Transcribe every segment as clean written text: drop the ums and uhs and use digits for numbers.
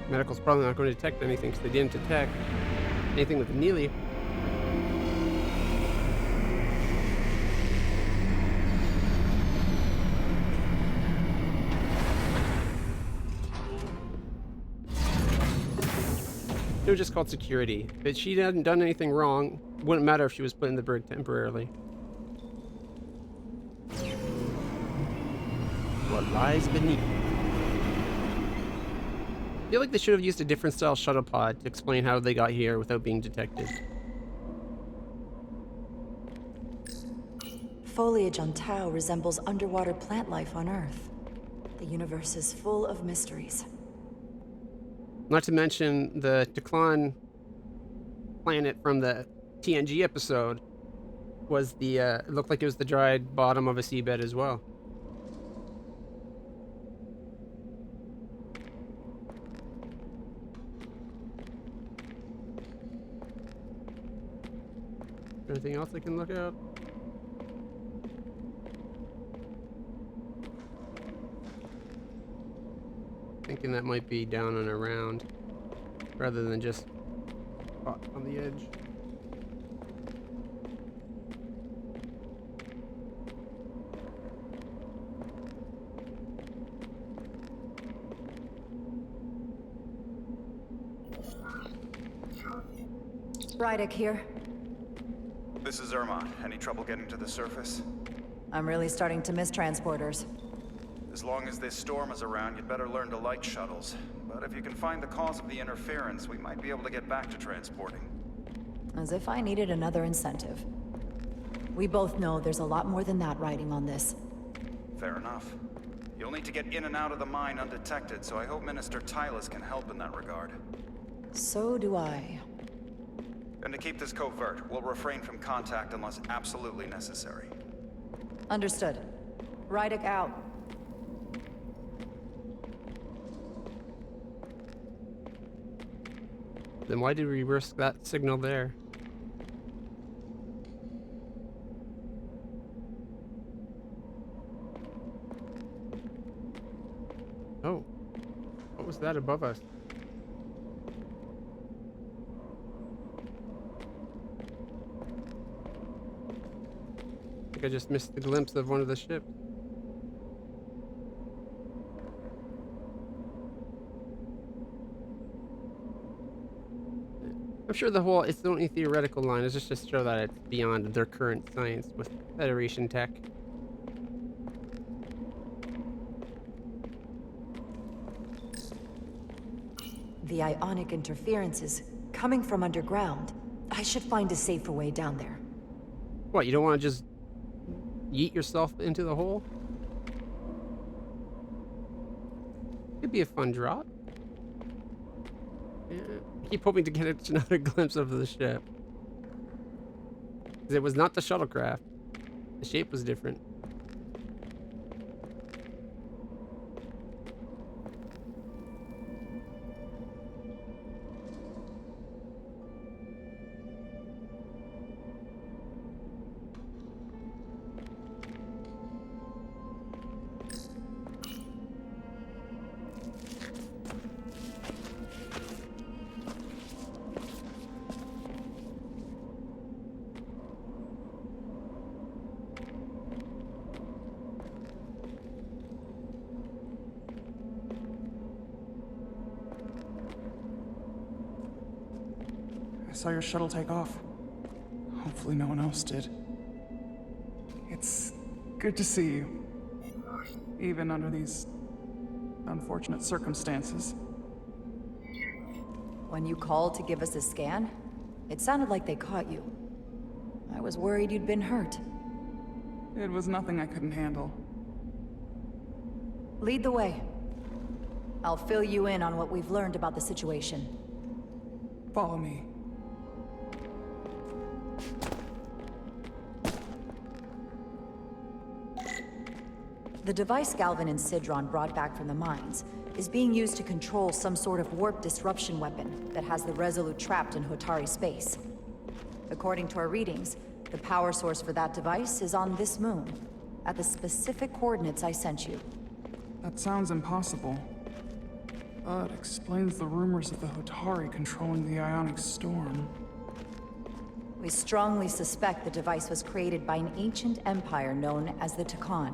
Medical's probably not going to detect anything because they didn't detect anything with the Neely. It was just called security. But she hadn't done anything wrong. It wouldn't matter if she was put in the brig temporarily. What lies beneath? I feel like they should have used a different style shuttle pod to explain how they got here without being detected. Foliage on Tau resembles underwater plant life on Earth. The universe is full of mysteries. Not to mention the Teclan planet from the TNG episode was the, it looked like it was the dried bottom of a seabed as well. Anything else I can look at? Thinking that might be down and around rather than just on the edge. Rydick here. This is Irma. Any trouble getting to the surface? I'm really starting to miss transporters. As long as this storm is around, you'd better learn to like shuttles. But if you can find the cause of the interference, we might be able to get back to transporting. As if I needed another incentive. We both know there's a lot more than that riding on this. Fair enough. You'll need to get in and out of the mine undetected, so I hope Minister Tylus can help in that regard. So do I. And to keep this covert, we'll refrain from contact unless absolutely necessary. Understood. Rydick out. Then why did we risk that signal there? Oh, what was that above us? I think I just missed a glimpse of one of the ships. I'm sure it's the only theoretical line. It's just to show that it's beyond their current science with Federation tech. The ionic interference is coming from underground. I should find a safer way down there. What, you don't want to just yeet yourself into the hole? Could be a fun drop. Yeah. I keep hoping to get another glimpse of the ship. 'Cause it was not the shuttlecraft. The shape was different. I saw your shuttle take off. Hopefully no one else did. It's good to see you. Even under these unfortunate circumstances. When you called to give us a scan, it sounded like they caught you. I was worried you'd been hurt. It was nothing I couldn't handle. Lead the way. I'll fill you in on what we've learned about the situation. Follow me. The device Galvin and Sidron brought back from the mines is being used to control some sort of warp disruption weapon that has the Resolute trapped in Hotari space. According to our readings, the power source for that device is on this moon, at the specific coordinates I sent you. That sounds impossible. But explains the rumors of the Hotari controlling the ionic storm. We strongly suspect the device was created by an ancient empire known as the Takan.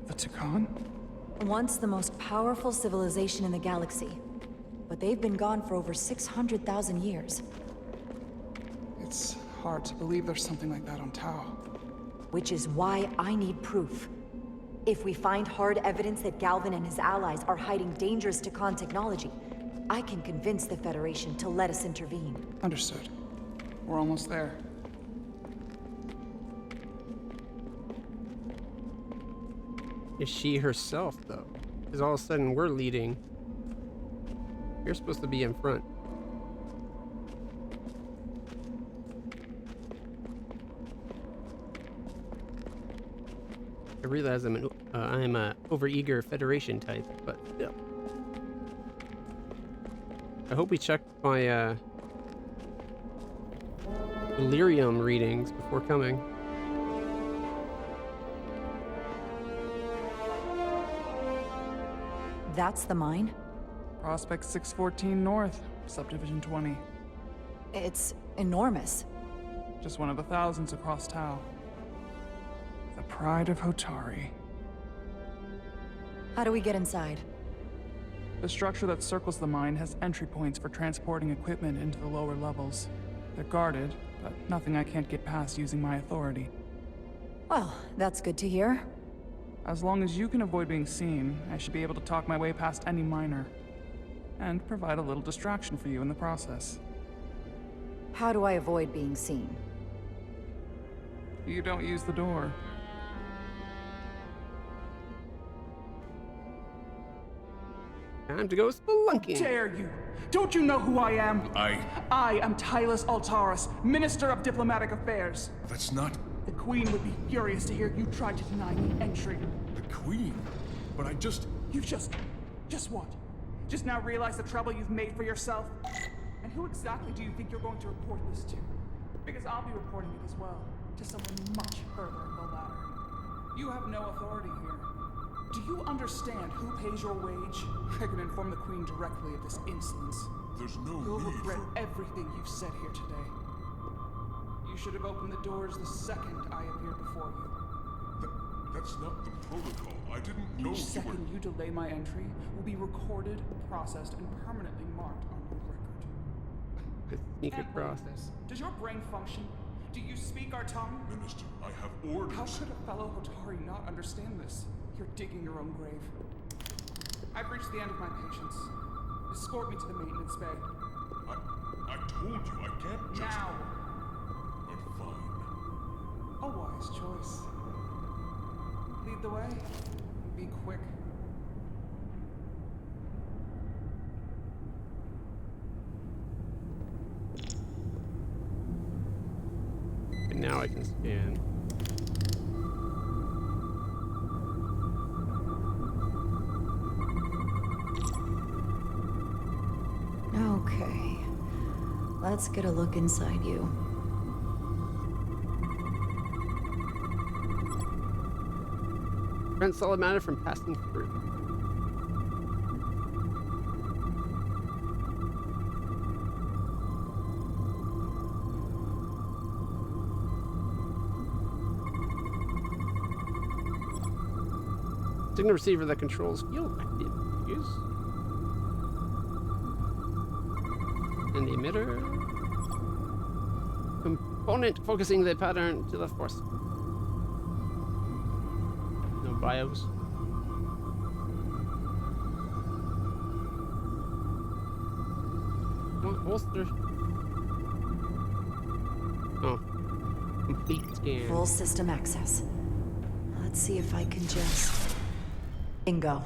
The Takan? Once the most powerful civilization in the galaxy. But they've been gone for over 600,000 years. It's hard to believe there's something like that on Tau. Which is why I need proof. If we find hard evidence that Galvin and his allies are hiding dangerous Takan technology, I can convince the Federation to let us intervene. Understood. We're almost there. Is she herself, though? Because all of a sudden we're leading. You're supposed to be in front. I realize I'm a overeager Federation type, but still. I hope we checked my delirium readings before coming. That's the mine? Prospect 614 North, Subdivision 20. It's enormous. Just one of the thousands across Tau. The pride of Hotari. How do we get inside? The structure that circles the mine has entry points for transporting equipment into the lower levels. They're guarded, but nothing I can't get past using my authority. Well, that's good to hear. As long as you can avoid being seen, I should be able to talk my way past any miner. And provide a little distraction for you in the process. How do I avoid being seen? You don't use the door. Time to go spelunking. Dare you! Don't you know who I am? I am Tylus Altaris, Minister of Diplomatic Affairs. That's not The Queen would be furious to hear you tried to deny me entry. the Queen. But I just... You just what? Just now realize the trouble you've made for yourself? And who exactly do you think you're going to report this to? Because I'll be reporting it as well, to someone much further in the ladder. You have no authority here. Do you understand who pays your wage? I can inform the Queen directly of this insolence. There's no You'll need regret for... everything you've said here today. You should have opened the doors the second I appeared before you. That's not the protocol. I didn't know Each you were... second you delay my entry will be recorded, processed, and permanently marked on your record. Sneak Can't believe across. this. Does your brain function? Do you speak our tongue? Minister, I have orders. How could a fellow Hotari not understand this? You're digging your own grave. I've reached the end of my patience. Escort me to the maintenance bay. I told you I can't just... Now! But fine. A wise choice. Lead the way. Be quick. And now I can scan. Okay. Let's get a look inside you. Prevent solid matter from passing through. Signal receiver that controls field activities. And the emitter. Component focusing the pattern to the force. No bios. No holster. Oh. Complete scan. Full system access. Let's see if I can just... Bingo.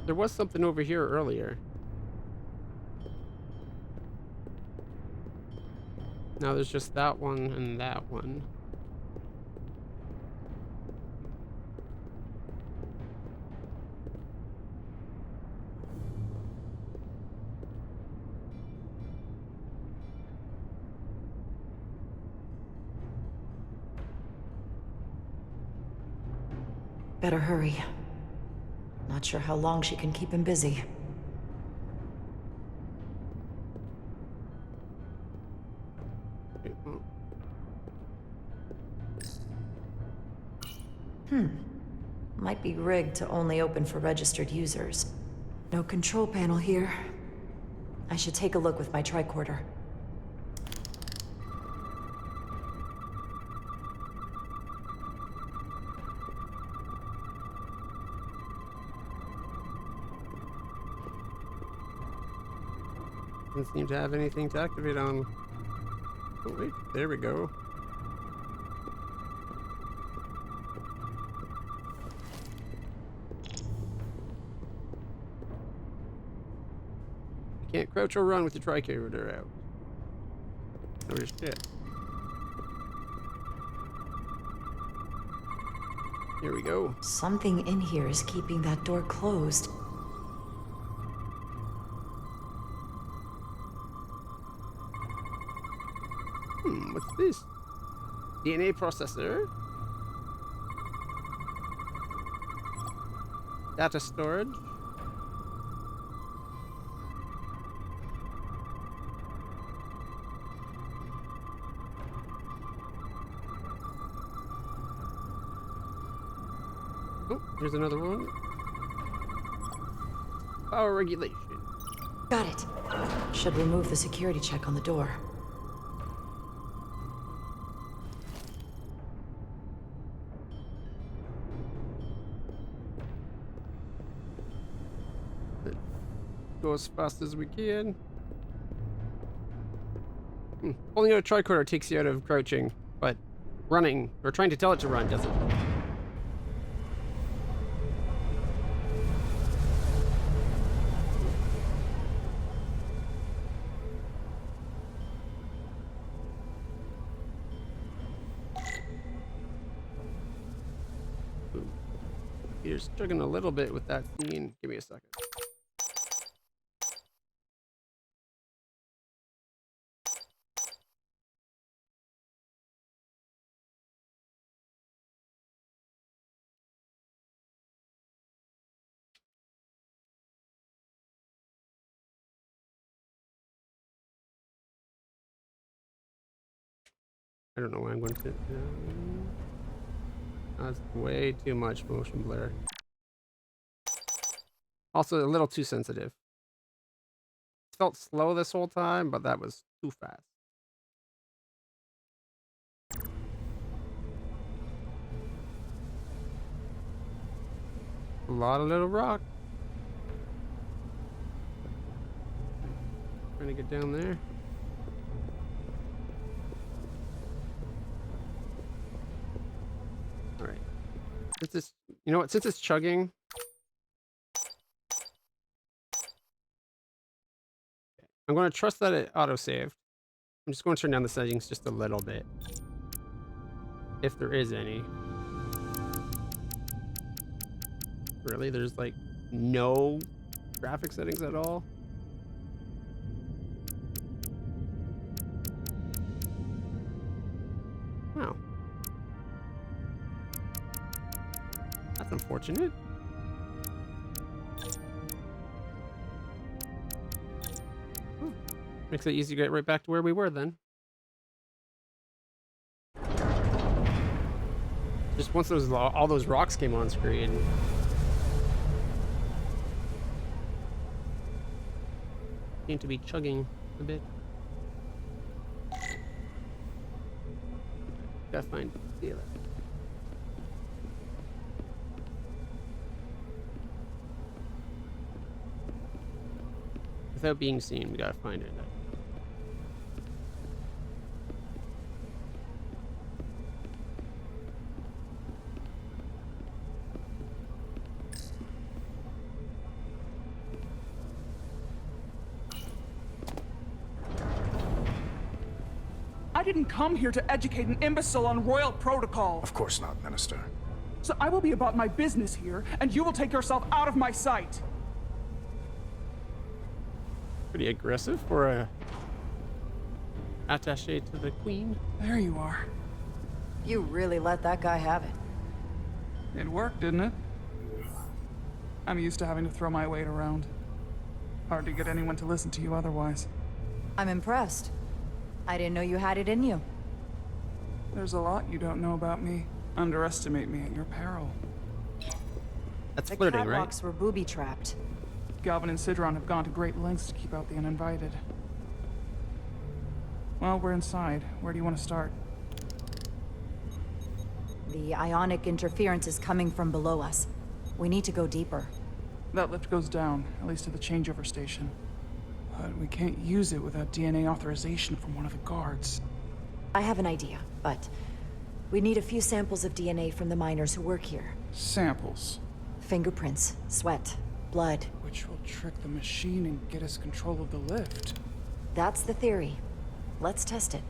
There was something over here earlier. Now there's just that one and that one. Better hurry. Not sure how long she can keep him busy. Might be rigged to only open for registered users. No control panel here. I should take a look with my tricorder. Doesn't seem to have anything to activate on. Oh wait, there we go. You can't crouch or run with your tricorder out. No shit. Here we go. Something in here is keeping that door closed. What's this? DNA processor. Data storage. Oh, here's another one. Power regulation. Got it. Should remove the security check on the door. Go as fast as we can. Holding out a tricorder takes you out of crouching, but running, or trying to tell it to run, doesn't. You're struggling a little bit with that scene. Give me a second. I don't know why I'm going to. That's way too much motion blur. Also, a little too sensitive. It felt slow this whole time, but that was too fast. A lot of little rock. Trying to get down there. All right. Since it's, you know what? Since it's chugging, I'm going to trust that it auto-saved. I'm just going to turn down the settings just a little bit, if there is any. Really, there's like no graphic settings at all. Wow. That's unfortunate. Oh, makes it easy to get right back to where we were then. Just once those all those rocks came on screen. Seem to be chugging a bit. Gotta find the other. Without being seen, we gotta find it. I didn't come here to educate an imbecile on royal protocol. Of course not, Minister. So I will be about my business here, and you will take yourself out of my sight. Pretty aggressive for a attaché to the queen. There you are. You really let that guy have it. It worked, didn't it? I'm used to having to throw my weight around. Hard to get anyone to listen to you otherwise. I'm impressed. I didn't know you had it in you. There's a lot you don't know about me. Underestimate me at your peril. That's The flirting, right? catwalks were booby-trapped. Galvin and Sidron have gone to great lengths to keep out the uninvited. Well, we're inside. Where do you want to start? The ionic interference is coming from below us. We need to go deeper. That lift goes down, at least to the changeover station. But we can't use it without DNA authorization from one of the guards. I have an idea, but we need a few samples of DNA from the miners who work here. Samples. Fingerprints, sweat, blood. Which will trick the machine and get us control of the lift. That's the theory. Let's test it.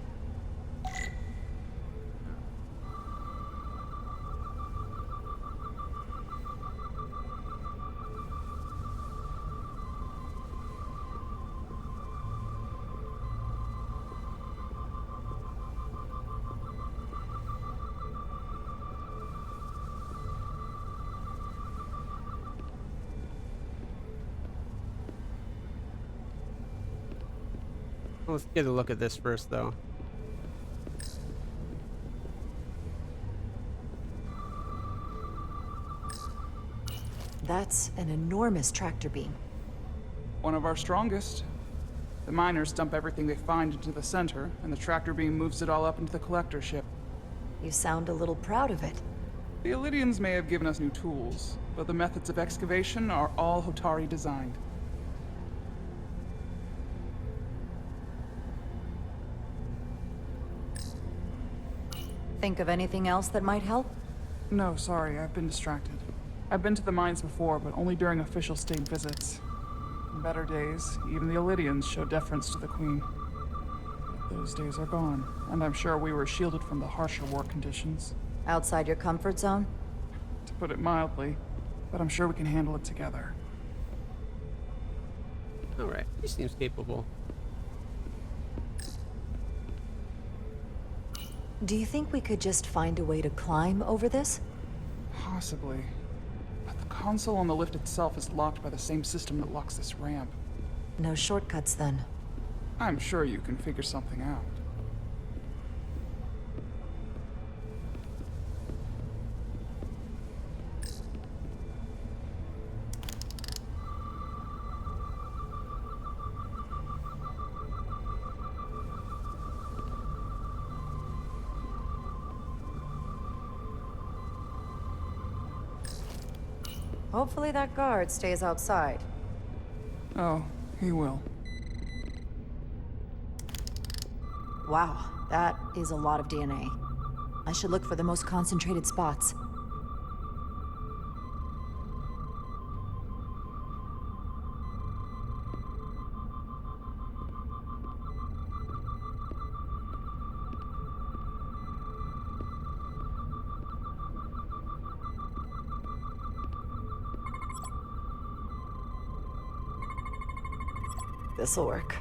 Let's get a look at this first, though. That's an enormous tractor beam. One of our strongest. The miners dump everything they find into the center, and the tractor beam moves it all up into the collector ship. You sound a little proud of it. The Illidians may have given us new tools, but the methods of excavation are all Hotari designed. Think of anything else that might help? No, sorry, I've been distracted. I've been to the mines before, but only during official state visits. In better days, even the Illidians show deference to the Queen. But those days are gone, and I'm sure we were shielded from the harsher war conditions, Outside your comfort zone? to put it mildly, but I'm sure we can handle it together. Alright, he seems capable. Do you think we could just find a way to climb over this? Possibly. But the console on the lift itself is locked by the same system that locks this ramp. No shortcuts then. I'm sure you can figure something out. Hopefully that guard stays outside. Oh, he will. Wow, that is a lot of DNA. I should look for the most concentrated spots. This'll work.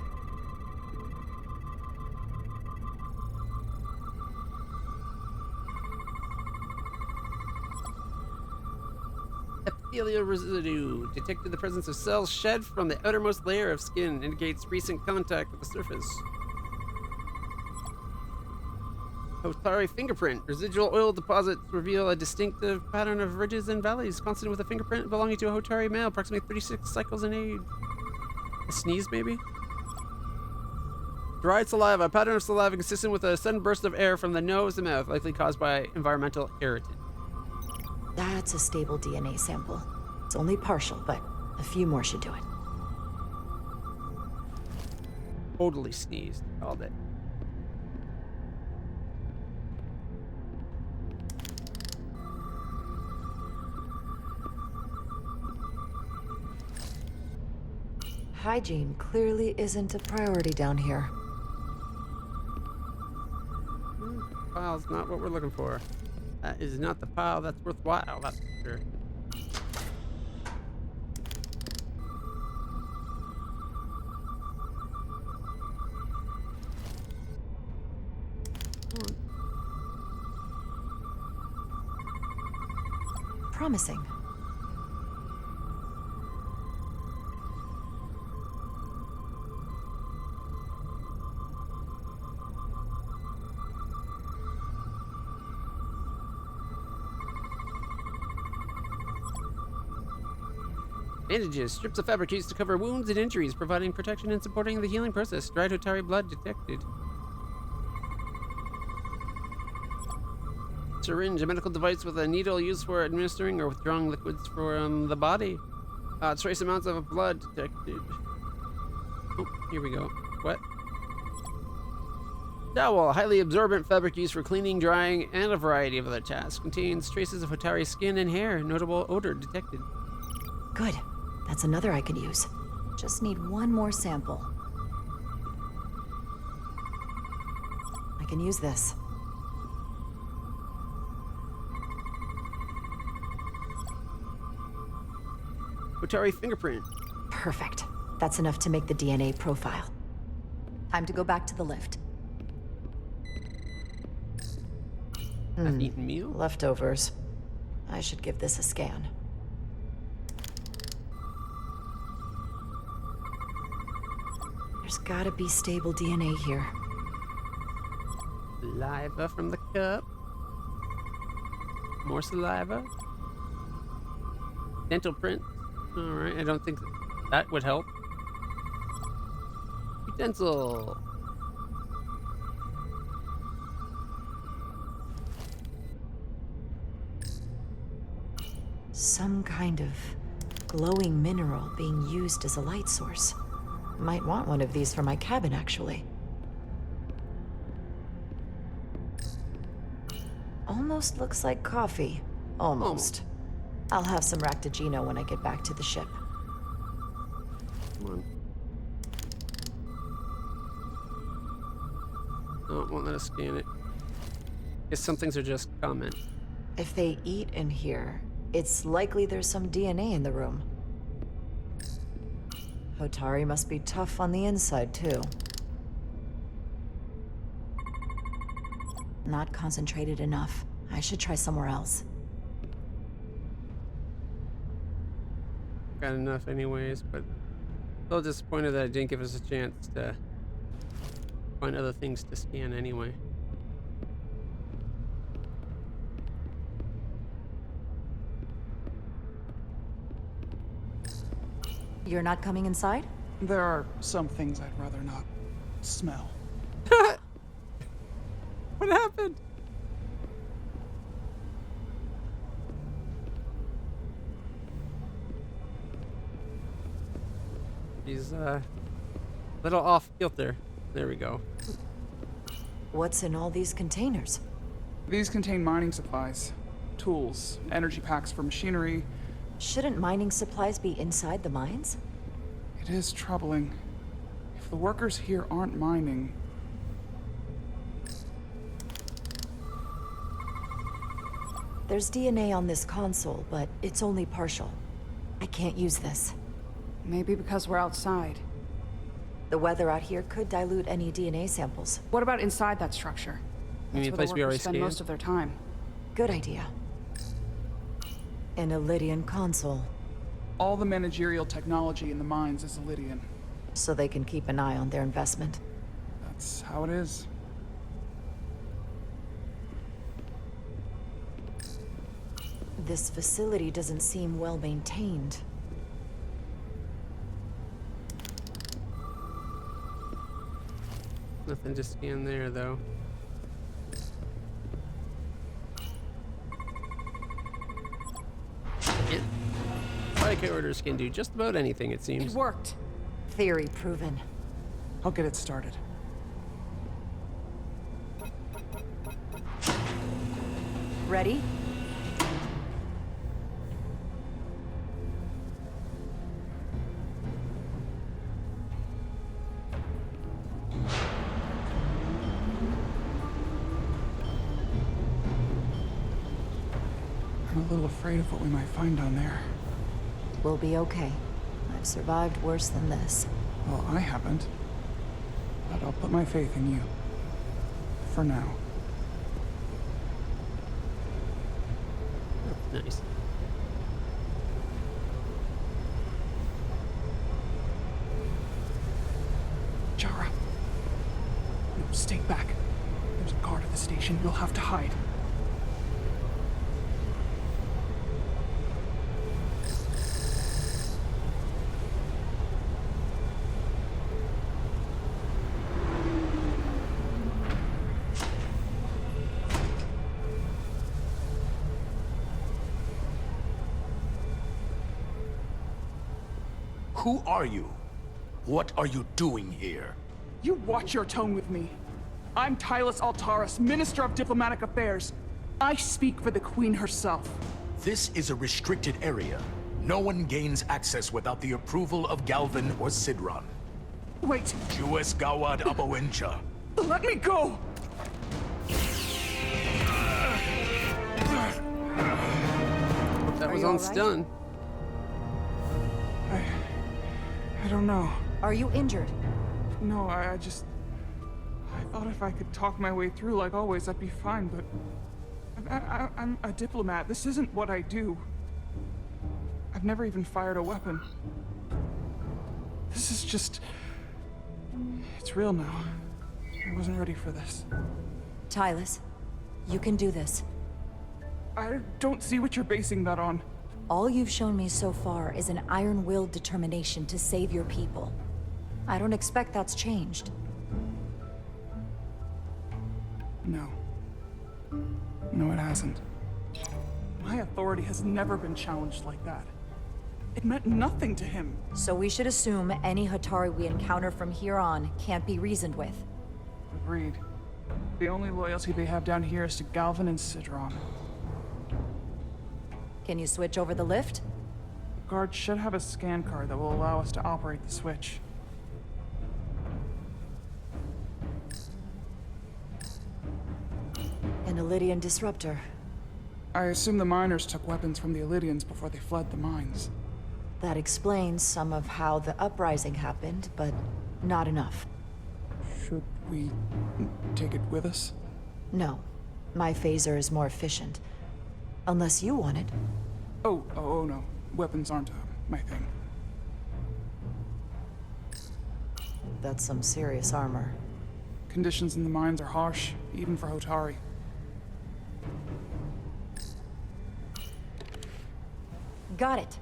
Epithelial residue. Detected the presence of cells shed from the outermost layer of skin. Indicates recent contact with the surface. Hotari fingerprint. Residual oil deposits reveal a distinctive pattern of ridges and valleys, consonant with a fingerprint belonging to a Hotari male, approximately 36 cycles in age. A sneeze, maybe? Dried saliva. A pattern of saliva consistent with a sudden burst of air from the nose and mouth, likely caused by environmental irritant. That's a stable DNA sample. It's only partial, but a few more should do it. Totally sneezed. Called it. Hygiene clearly isn't a priority down here. Pile's not what we're looking for. That is not the pile that's worthwhile, that's for sure. Come on. Promising. Bandages. Strips of fabric used to cover wounds and injuries, providing protection and supporting the healing process. Dried Hotari blood detected. Syringe. A medical device with a needle used for administering or withdrawing liquids from the body. Trace amounts of blood detected. Oh, here we go. What? Towel. Highly absorbent fabric used for cleaning, drying, and a variety of other tasks. Contains traces of Hotari skin and hair. Notable odor detected. Good. That's another I could use. Just need one more sample. I can use this. Hotari fingerprint. Perfect. That's enough to make the DNA profile. Time to go back to the lift. Half-eaten meal. Leftovers. I should give this a scan. There's gotta be stable DNA here. Saliva from the cup. More saliva. Dental print. Alright, I don't think that would help. Utensil. Some kind of glowing mineral being used as a light source. Might want one of these for my cabin, actually. Almost looks like coffee. Almost. I'll have some Ractigino when I get back to the ship. Come on. Oh, it won't let us scan it. Guess some things are just comment. If they eat in here, it's likely there's some DNA in the room. Hotari must be tough on the inside, too. Not concentrated enough. I should try somewhere else. Got enough anyways, but still disappointed that it didn't give us a chance to find other things to scan anyway. You're not coming inside? There are some things I'd rather not smell. What happened? He's a little off kilter. There we go. What's in all these containers? These contain mining supplies, tools, energy packs for machinery. Shouldn't mining supplies be inside the mines? It is troubling. If the workers here aren't mining, There's DNA on this console, but it's only partial. I can't use this. Maybe because we're outside. The weather out here could dilute any DNA samples. What about inside that structure? You mean That's the where place the we already workers spend scanned? most of their time. Good idea. An Elydian console, all the managerial technology in the mines is Elydian. so they can keep an eye on their investment. That's how it is. This facility doesn't seem well maintained. Nothing to scan there, though. Yeah. Bike orders can do just about anything, it It seems. worked. Theory proven. I'll get it started. Ready? I'm a little afraid of what we might find down there. We'll be okay. I've survived worse than this. Well, I haven't. But I'll put my faith in you. For now. Nice. Stay back. There's a guard at the station. You'll have to hide. Who are you? What are you doing here? You watch your tone with me. I'm Tylus Altaris, Minister of Diplomatic Affairs. I speak for the Queen herself. This is a restricted area. No one gains access without the approval of Galvin or Sidron. Wait, Jues Gawad Abawincha. let me go! That Are was you on all right? stun. I don't know. Are you injured? No, I thought if I could talk my way through like always, I'd be fine, but... I'm a diplomat. This isn't what I do. I've never even fired a weapon. This is just... It's real now. I wasn't ready for this. Tylus, you can do this. I don't see what you're basing that on. All you've shown me so far is an iron-willed determination to save your people. I don't expect that's changed. No. No, it hasn't. My authority has never been challenged like that. It meant nothing to him. So we should assume any Hatari we encounter from here on can't be reasoned with. Agreed. The only loyalty they have down here is to Galvin and Sidron. Can you switch over the lift? The guard should have a scan card that will allow us to operate the switch. An Illydian disruptor. I assume the miners took weapons from the Illydians before they fled the mines. That explains some of how the uprising happened, but not enough. Should we take it with us? No. My phaser is more efficient. Unless you want it. Oh no. Weapons aren't my thing. That's some serious armor. Conditions in the mines are harsh, even for Hotari. Got it.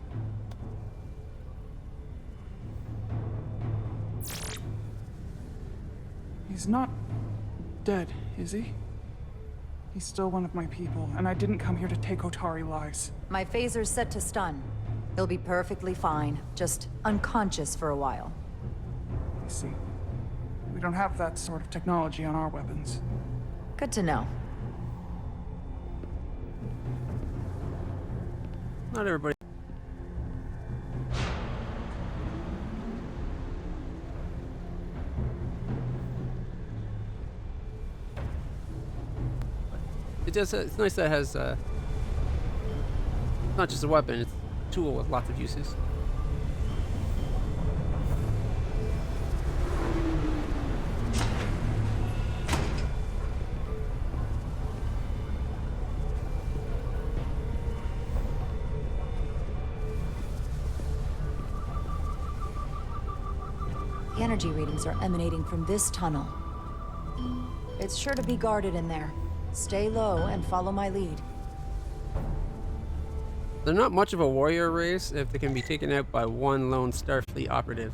He's not dead, is he? He's still one of my people, and I didn't come here to take Hotari lives. My phaser's set to stun. He'll be perfectly fine, just unconscious for a while. I see. We don't have that sort of technology on our weapons. Good to know. Not everybody. It's nice that it has not just a weapon, it's a tool with lots of uses. The energy readings are emanating from this tunnel. It's sure to be guarded in there. Stay low and follow my lead. They're not much of a warrior race if they can be taken out by one lone Starfleet operative.